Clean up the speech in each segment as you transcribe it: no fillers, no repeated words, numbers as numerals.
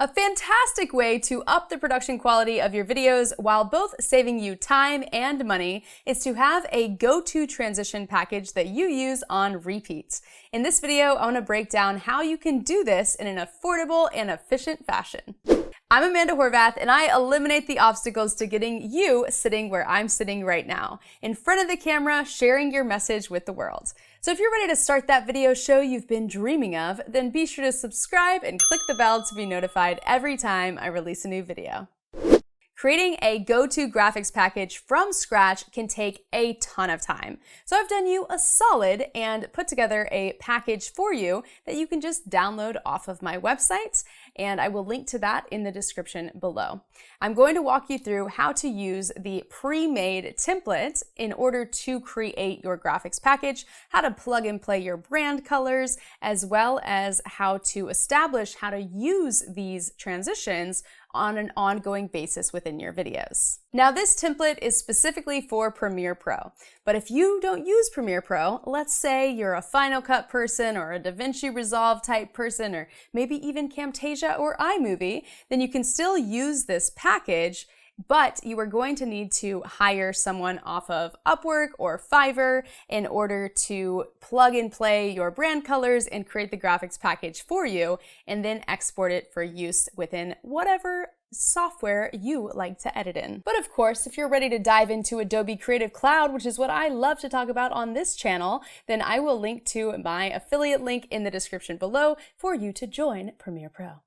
A fantastic way to up the production quality of your videos while both saving you time and money is to have a go-to transition package that you use on repeat. In this video, I want to break down how you can do this in an affordable and efficient fashion. I'm Amanda Horvath, and I eliminate the obstacles to getting you sitting where I'm sitting right now, in front of the camera, sharing your message with the world. So if you're ready to start that video show you've been dreaming of, then be sure to subscribe and click the bell to be notified every time I release a new video. Creating a go-to graphics package from scratch can take a ton of time. So I've done you a solid and put together a package for you that you can just download off of my website, and I will link to that in the description below. I'm going to walk you through how to use the pre-made template in order to create your graphics package, how to plug and play your brand colors, as well as how to establish how to use these transitions on an ongoing basis within your videos. Now, this template is specifically for Premiere Pro, but if you don't use Premiere Pro, let's say you're a Final Cut person or a DaVinci Resolve type person, or maybe even Camtasia or iMovie, then you can still use this package, but you are going to need to hire someone off of Upwork or Fiverr in order to plug and play your brand colors and create the graphics package for you, and then export it for use within whatever software you like to edit in. But of course, if you're ready to dive into Adobe Creative Cloud, which is what I love to talk about on this channel, then I will link to my affiliate link in the description below for you to join Premiere Pro.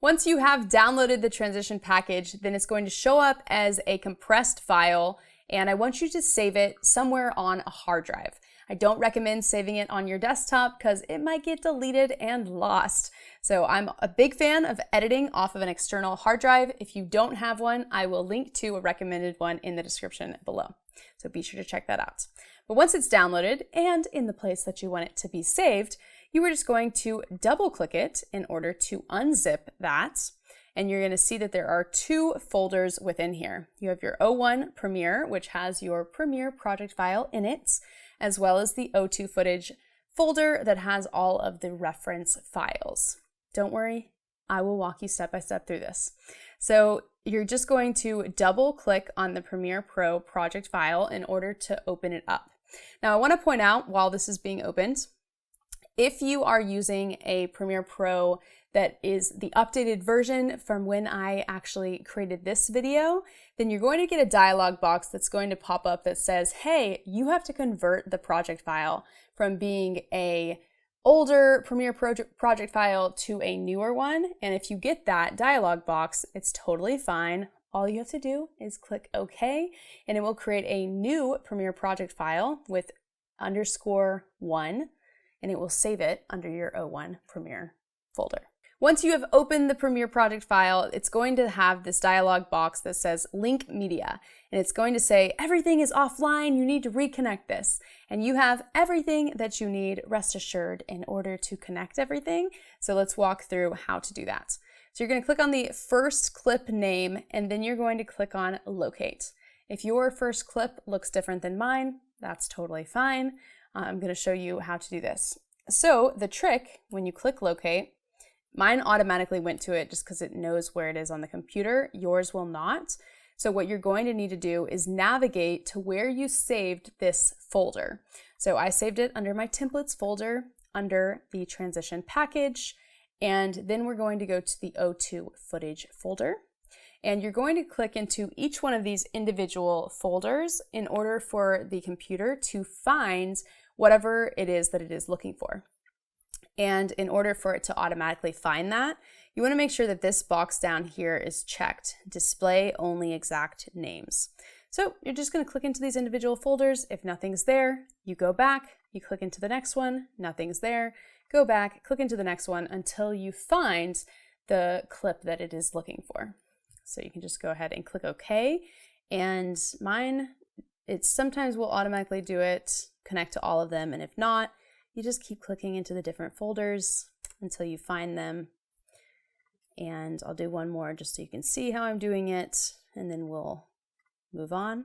Once you have downloaded the transition package, then it's going to show up as a compressed file, and I want you to save it somewhere on a hard drive. I don't recommend saving it on your desktop because it might get deleted and lost. So I'm a big fan of editing off of an external hard drive. If you don't have one, I will link to a recommended one in the description below. So be sure to check that out. But once it's downloaded and in the place that you want it to be saved, you are just going to double click it in order to unzip that. And you're going to see that there are two folders within here. You have your O1 Premiere, which has your Premiere project file in it, as well as the O2 footage folder that has all of the reference files. Don't worry, I will walk you step by step through this. So you're just going to double click on the Premiere Pro project file in order to open it up. Now I want to point out while this is being opened, if you are using a Premiere Pro that is the updated version from when I actually created this video, then you're going to get a dialog box that's going to pop up that says, hey, you have to convert the project file from being a older Premiere project file to a newer one. And if you get that dialog box, it's totally fine. All you have to do is click OK, and it will create a new Premiere project file with _1, and it will save it under your O1 Premiere folder. Once you have opened the Premiere project file, it's going to have this dialog box that says Link Media, and it's going to say everything is offline, you need to reconnect this. And you have everything that you need, rest assured, in order to connect everything. So let's walk through how to do that. So you're going to click on the first clip name, and then you're going to click on Locate. If your first clip looks different than mine, that's totally fine. I'm going to show you how to do this. So the trick, when you click Locate, mine automatically went to it just because it knows where it is on the computer. Yours will not. So what you're going to need to do is navigate to where you saved this folder. So I saved it under my templates folder under the transition package, and then we're going to go to the O2 footage folder. And you're going to click into each one of these individual folders in order for the computer to find whatever it is that it is looking for. And in order for it to automatically find that, you want to make sure that this box down here is checked, display only exact names. So you're just going to click into these individual folders. If nothing's there, you go back, you click into the next one, nothing's there, go back, click into the next one until you find the clip that it is looking for. So you can just go ahead and click OK. And mine, it sometimes will automatically do it, connect to all of them, and if not, you just keep clicking into the different folders until you find them. And I'll do one more just so you can see how I'm doing it, and then we'll move on.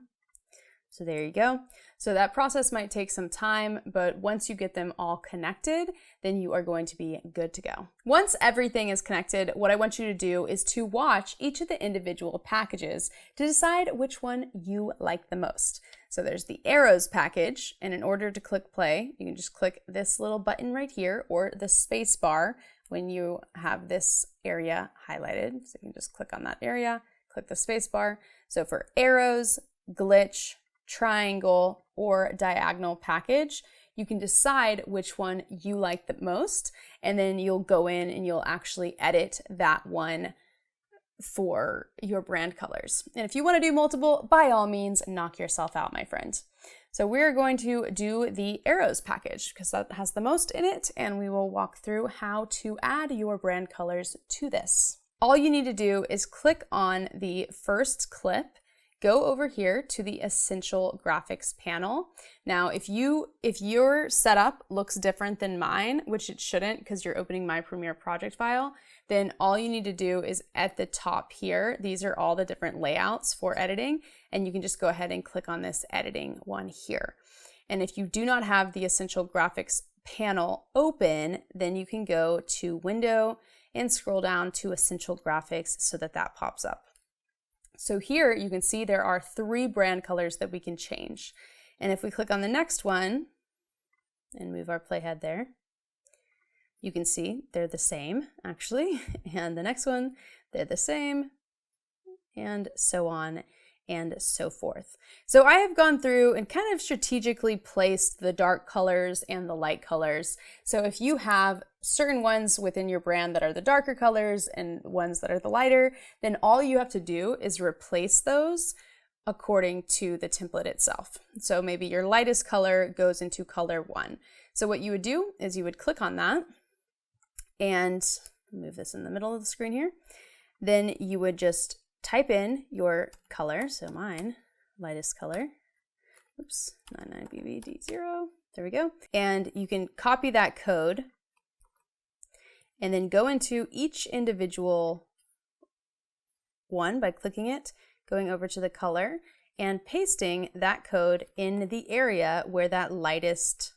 So there you go. So that process might take some time, but once you get them all connected, then you are going to be good to go. Once everything is connected, what I want you to do is to watch each of the individual packages to decide which one you like the most. So there's the arrows package, and in order to click play, you can just click this little button right here or the space bar when you have this area highlighted. So you can just click on that area, click the space bar. So for arrows, glitch, triangle, or diagonal package, you can decide which one you like the most, and then you'll go in and you'll actually edit that one for your brand colors. And if you want to do multiple, by all means, knock yourself out, my friend. So we're going to do the arrows package because that has the most in it, and we will walk through how to add your brand colors to this. All you need to do is click on the first clip, go over here to the Essential Graphics panel. Now, if your setup looks different than mine, which it shouldn't because you're opening my Premiere project file, then all you need to do is at the top here, these are all the different layouts for editing, and you can just go ahead and click on this editing one here. And if you do not have the Essential Graphics panel open, then you can go to Window and scroll down to Essential Graphics so that that pops up. So here you can see there are 3 brand colors that we can change. And if we click on the next one and move our playhead there, you can see they're the same actually. And the next one, they're the same, and so on and so forth. So I have gone through and kind of strategically placed the dark colors and the light colors. So if you have certain ones within your brand that are the darker colors and ones that are the lighter, then all you have to do is replace those according to the template itself. So maybe your lightest color goes into color 1. So what you would do is you would click on that and move this in the middle of the screen here. Then you would just type in your color, so mine, lightest color, oops, 99BBD0, there we go. And you can copy that code and then go into each individual one by clicking it, going over to the color, and pasting that code in the area where that lightest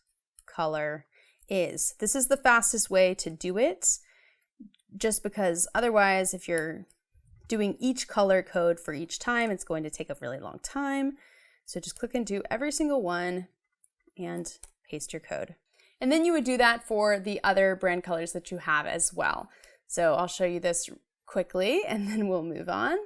color is. This is the fastest way to do it, just because otherwise if you're doing each color code for each time, it's going to take a really long time. So just click into every single one and paste your code. And then you would do that for the other brand colors that you have as well. So I'll show you this quickly and then we'll move on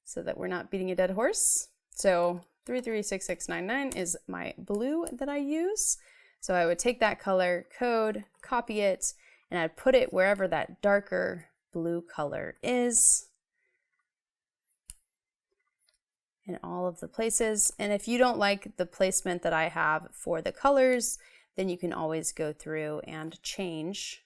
so that we're not beating a dead horse. So 336699 is my blue that I use. So I would take that color code, copy it, and I'd put it wherever that darker blue color is, in all of the places. And if you don't like the placement that I have for the colors, then you can always go through and change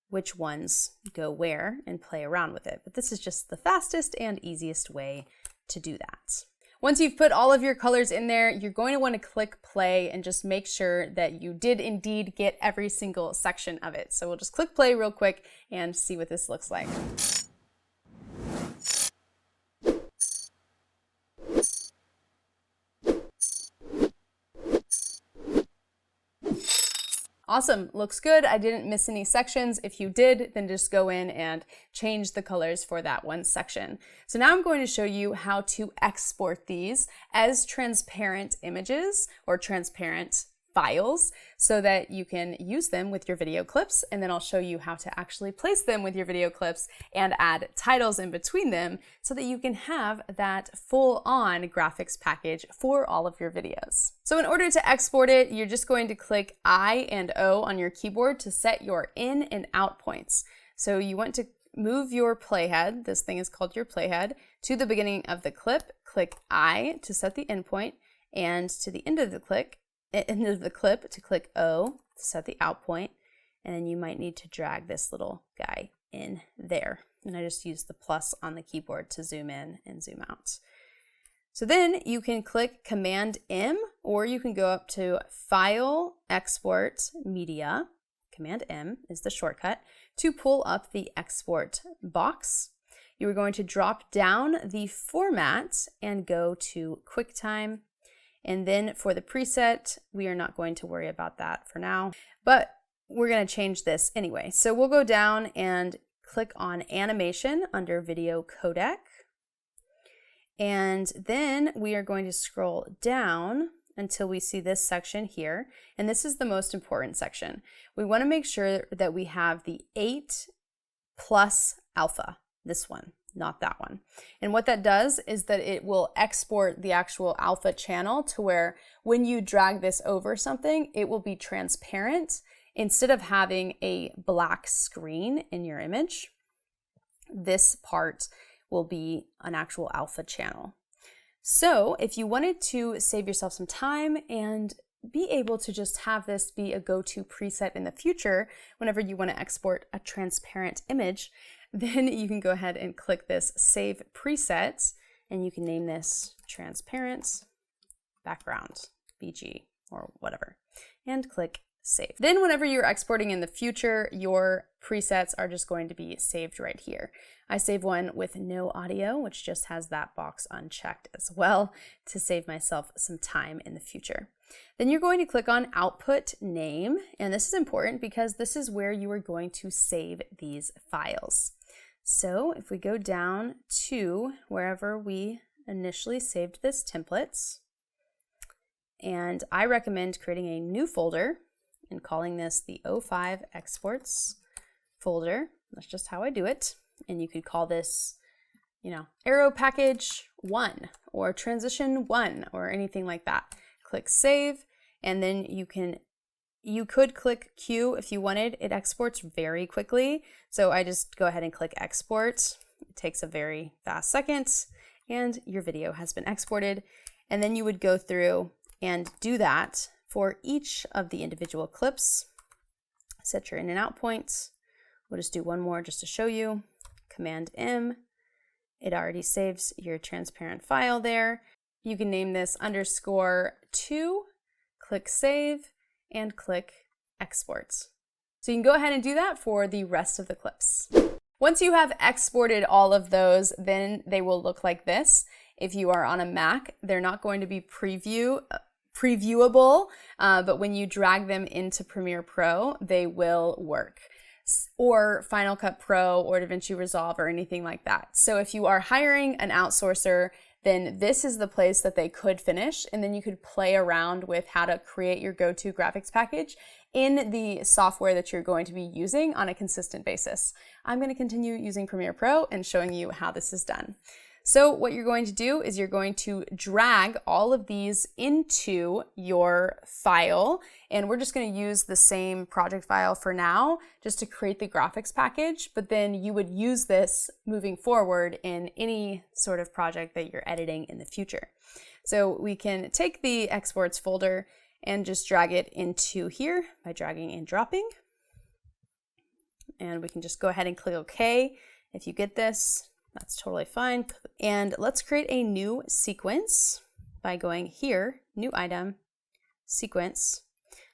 which ones go where and play around with it. But this is just the fastest and easiest way to do that. Once you've put all of your colors in there, you're going to want to click play and just make sure that you did indeed get every single section of it. So we'll just click play real quick and see what this looks like. Awesome, looks good. I didn't miss any sections. If you did, then just go in and change the colors for that one section. So now I'm going to show you how to export these as transparent images or transparent files so that you can use them with your video clips, and then I'll show you how to actually place them with your video clips and add titles in between them so that you can have that full-on graphics package for all of your videos. So in order to export it, you're just going to click I and O on your keyboard to set your in and out points. So you want to move your playhead, this thing is called your playhead, to the beginning of the clip, click I to set the end point, and to the end of the clip to click O to set the out point, and then you might need to drag this little guy in there. And I just use the plus on the keyboard to zoom in and zoom out. So then you can click Command M, or you can go up to File, Export, Media. Command M is the shortcut to pull up the export box. you are going to drop down the format and go to QuickTime. And then for the preset, we are not going to worry about that for now, but we're going to change this anyway. So we'll go down and click on animation under video codec. And then we are going to scroll down until we see this section here. And this is the most important section. We want to make sure that we have the 8 plus alpha, this one, not that one. And what that does is that it will export the actual alpha channel to where when you drag this over something, it will be transparent instead of having a black screen in your image. This part will be an actual alpha channel. So if you wanted to save yourself some time and be able to just have this be a go-to preset in the future, whenever you want to export a transparent image, then you can go ahead and click this Save Presets, and you can name this Transparent Background, BG, or whatever, and click Save. Then whenever you're exporting in the future, your presets are just going to be saved right here. I save one with no audio, which just has that box unchecked as well to save myself some time in the future. Then you're going to click on Output Name, and this is important because this is where you are going to save these files. So if we go down to wherever we initially saved this templates, and I recommend creating a new folder and calling this the 05 Exports folder. That's just how I do it. And you could call this, Aero Package 1 or Transition 1 or anything like that. Click Save, and then you could click Q if you wanted. It exports very quickly, so I just go ahead and click Export. It takes a very fast second, and your video has been exported. And then you would go through and do that for each of the individual clips. Set your in and out points. We'll just do one more just to show you. Command M. It already saves your transparent file there. You can name this _2, click Save, and click Export. So you can go ahead and do that for the rest of the clips. Once you have exported all of those, then they will look like this. If you are on a Mac, they're not going to be previewable, but when you drag them into Premiere Pro, they will work. Or Final Cut Pro or DaVinci Resolve or anything like that. So if you are hiring an outsourcer, then this is the place that they could finish, and then you could play around with how to create your go-to graphics package in the software that you're going to be using on a consistent basis. I'm going to continue using Premiere Pro and showing you how this is done. So what you're going to do is you're going to drag all of these into your file, and we're just going to use the same project file for now just to create the graphics package, but then you would use this moving forward in any sort of project that you're editing in the future. So we can take the exports folder and just drag it into here by dragging and dropping. And we can just go ahead and click OK if you get this. That's totally fine. And let's create a new sequence by going here, New Item, Sequence.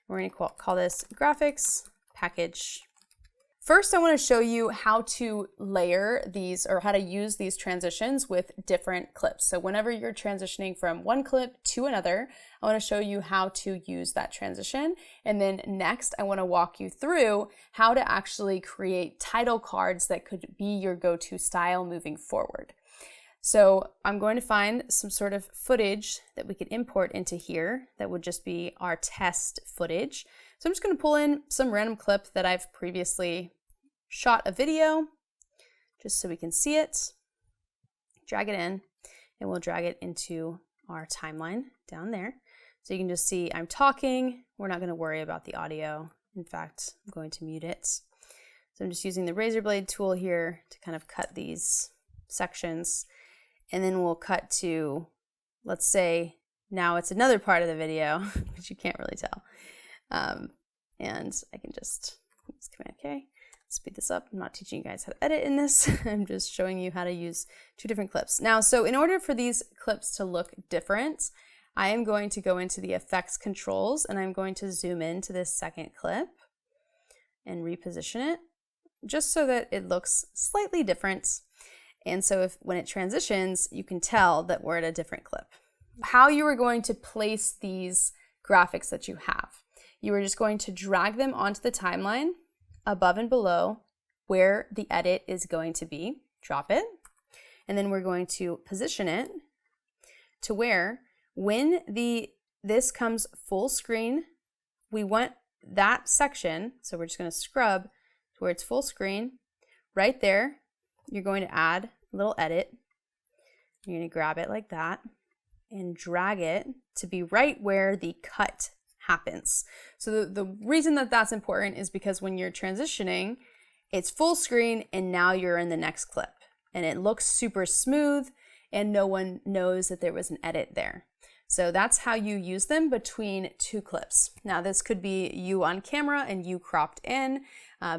We're going to call this Graphics Package. First, I want to show you how to layer these or how to use these transitions with different clips. So whenever you're transitioning from one clip to another, I want to show you how to use that transition. And then next, I want to walk you through how to actually create title cards that could be your go-to style moving forward. So I'm going to find some sort of footage that we could import into here that would just be our test footage. So I'm just going to pull in some random clip that I've previously shot a video just so we can see it, drag it in, and we'll drag it into our timeline down there. So you can just see I'm talking. We're not going to worry about the audio. In fact, I'm going to mute it. So I'm just using the razor blade tool here to kind of cut these sections. And then we'll cut to, let's say, now it's another part of the video, which you can't really tell. And I can just use Command K, speed this up. I'm not teaching you guys how to edit in this. I'm just showing you how to use two different clips. Now, so in order for these clips to look different, I am going to go into the effects controls and I'm going to zoom into this second clip and reposition it just so that it looks slightly different. And so when it transitions, you can tell that we're at a different clip. How you are going to place these graphics that you have. You are just going to drag them onto the timeline above and below where the edit is going to be. Drop it. And then we're going to position it to where when this comes full screen, we want that section, so we're just going to scrub to where it's full screen. Right there, you're going to add a little edit. You're going to grab it like that and drag it to be right where the cut happens. So the reason that that's important is because when you're transitioning, it's full screen and now you're in the next clip. And it looks super smooth and no one knows that there was an edit there. So that's how you use them between two clips. Now this could be you on camera and you cropped in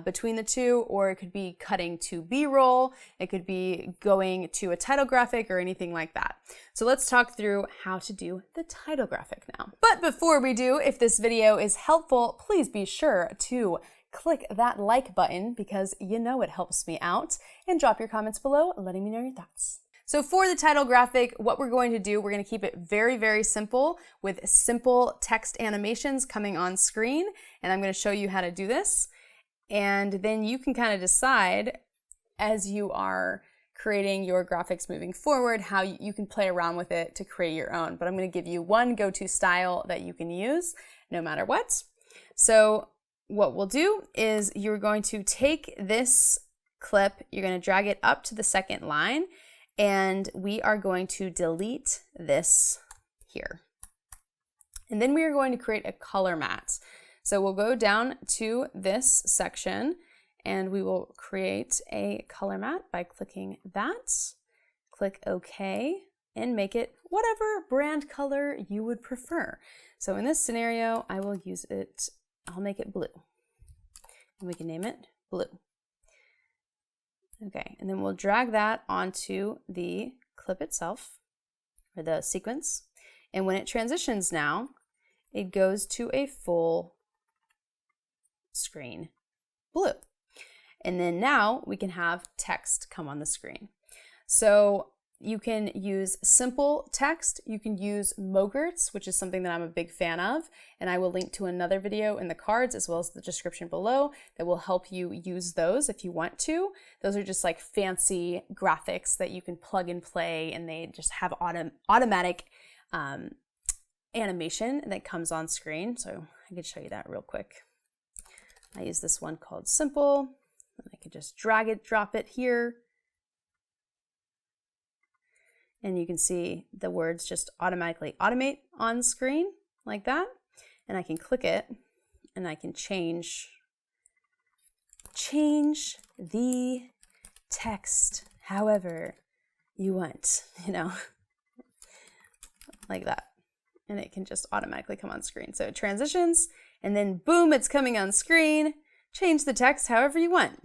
between the two, or it could be cutting to B-roll, it could be going to a title graphic or anything like that. So let's talk through how to do the title graphic now. But before we do, if this video is helpful, please be sure to click that like button because you know it helps me out, and drop your comments below letting me know your thoughts. So for the title graphic, what we're going to do, we're going to keep it very, very simple with simple text animations coming on screen. And I'm going to show you how to do this. And then you can kind of decide as you are creating your graphics moving forward, how you can play around with it to create your own. But I'm going to give you one go-to style that you can use no matter what. So what we'll do is you're going to take this clip, you're going to drag it up to the second line, and we are going to delete this here. And then we are going to create a color mat. So we'll go down to this section and we will create a color mat by clicking that, click OK, and make it whatever brand color you would prefer. So in this scenario, I will use it, I'll make it blue. And we can name it blue. Okay, and then we'll drag that onto the clip itself, or the sequence. And when it transitions now, it goes to a full screen blue. And then now we can have text come on the screen. So you can use simple text, you can use MOGRTS, which is something that I'm a big fan of, and I will link to another video in the cards as well as the description below that will help you use those if you want to. Those are just like fancy graphics that you can plug and play, and they just have automatic animation that comes on screen. So I could show you that real quick. I use this one called Simple, and I could just drag it, drop it here. And you can see the words just automatically automate on screen like that. And I can click it and I can change the text however you want, like that. And it can just automatically come on screen. So it transitions and then boom, it's coming on screen. Change the text however you want,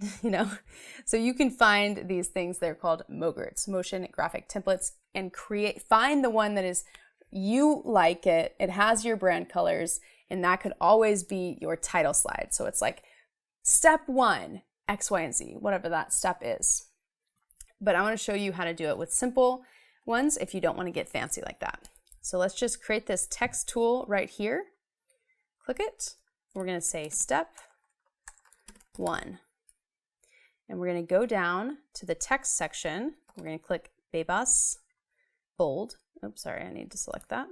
So you can find these things, they're called MOGRTS, motion graphic templates, and find the one that is, you like it, it has your brand colors, and that could always be your title slide. So it's like step 1, X, Y, and Z, whatever that step is. But I want to show you how to do it with simple ones if you don't want to get fancy like that. So let's just create this text tool right here. Click it. We're going to say step 1. And we're going to go down to the text section. We're going to click Bebas Bold. Oops, sorry, I need to select that.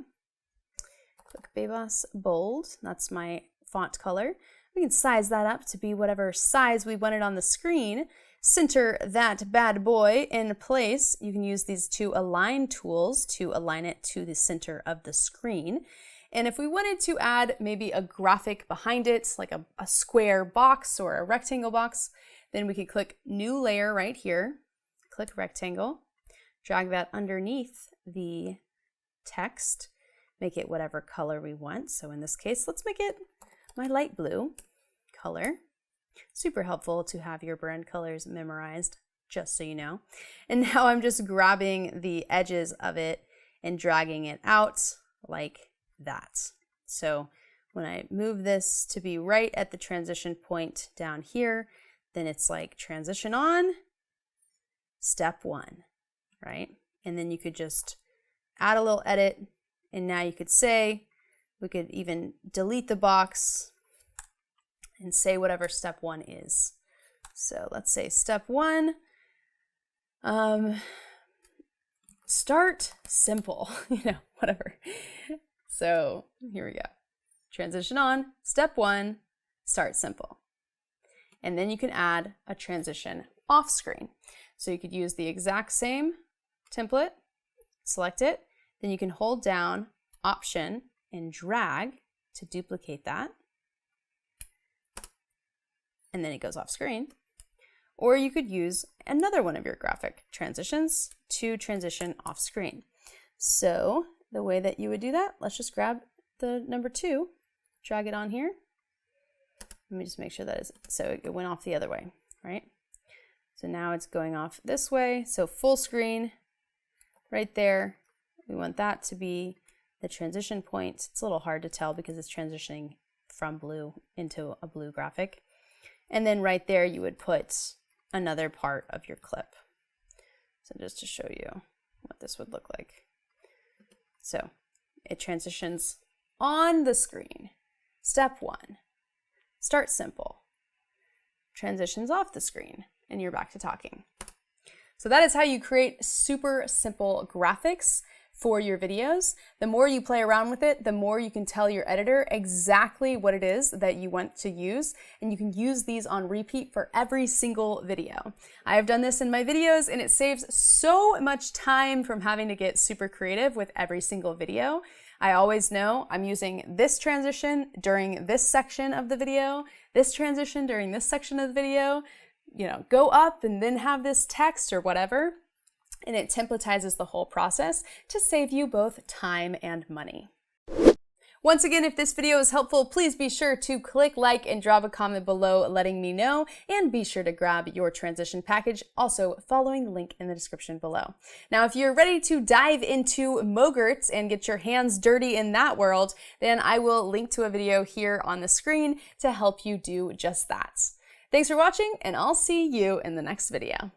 Click Bebas Bold. That's my font color. We can size that up to be whatever size we want it on the screen. Center that bad boy in place. You can use these two align tools to align it to the center of the screen. And if we wanted to add maybe a graphic behind it, like a square box or a rectangle box, then we could click New Layer right here, click Rectangle, drag that underneath the text, make it whatever color we want. So in this case, let's make it my light blue color. Super helpful to have your brand colors memorized, just so you know. And now I'm just grabbing the edges of it and dragging it out like that. So when I move this to be right at the transition point down here, then it's like transition on, step 1, right? And then you could just add a little edit, and now you could say, we could even delete the box and say whatever step 1 is. So let's say step 1, start simple, whatever. So here we go. Transition on, step 1, start simple. And then you can add a transition off screen. So you could use the exact same template, select it, then you can hold down Option and drag to duplicate that. And then it goes off screen. Or you could use another one of your graphic transitions to transition off screen. So the way that you would do that, let's just grab the number 2, drag it on here. Let me just make sure that is, so it went off the other way, right? So now it's going off this way. So full screen right there. We want that to be the transition point. It's a little hard to tell because it's transitioning from blue into a blue graphic. And then right there, you would put another part of your clip. So just to show you what this would look like. So it transitions on the screen. Step 1, start simple. Transitions off the screen, and you're back to talking. So that is how you create super simple graphics for your videos. The more you play around with it, the more you can tell your editor exactly what it is that you want to use, and you can use these on repeat for every single video. I have done this in my videos, and it saves so much time from having to get super creative with every single video. I always know I'm using this transition during this section of the video, this transition during this section of the video, go up and then have this text or whatever. And it templatizes the whole process to save you both time and money. Once again, if this video is helpful, please be sure to click like and drop a comment below letting me know, and be sure to grab your transition package, also following the link in the description below. Now, if you're ready to dive into MOGRTS and get your hands dirty in that world, then I will link to a video here on the screen to help you do just that. Thanks for watching, and I'll see you in the next video.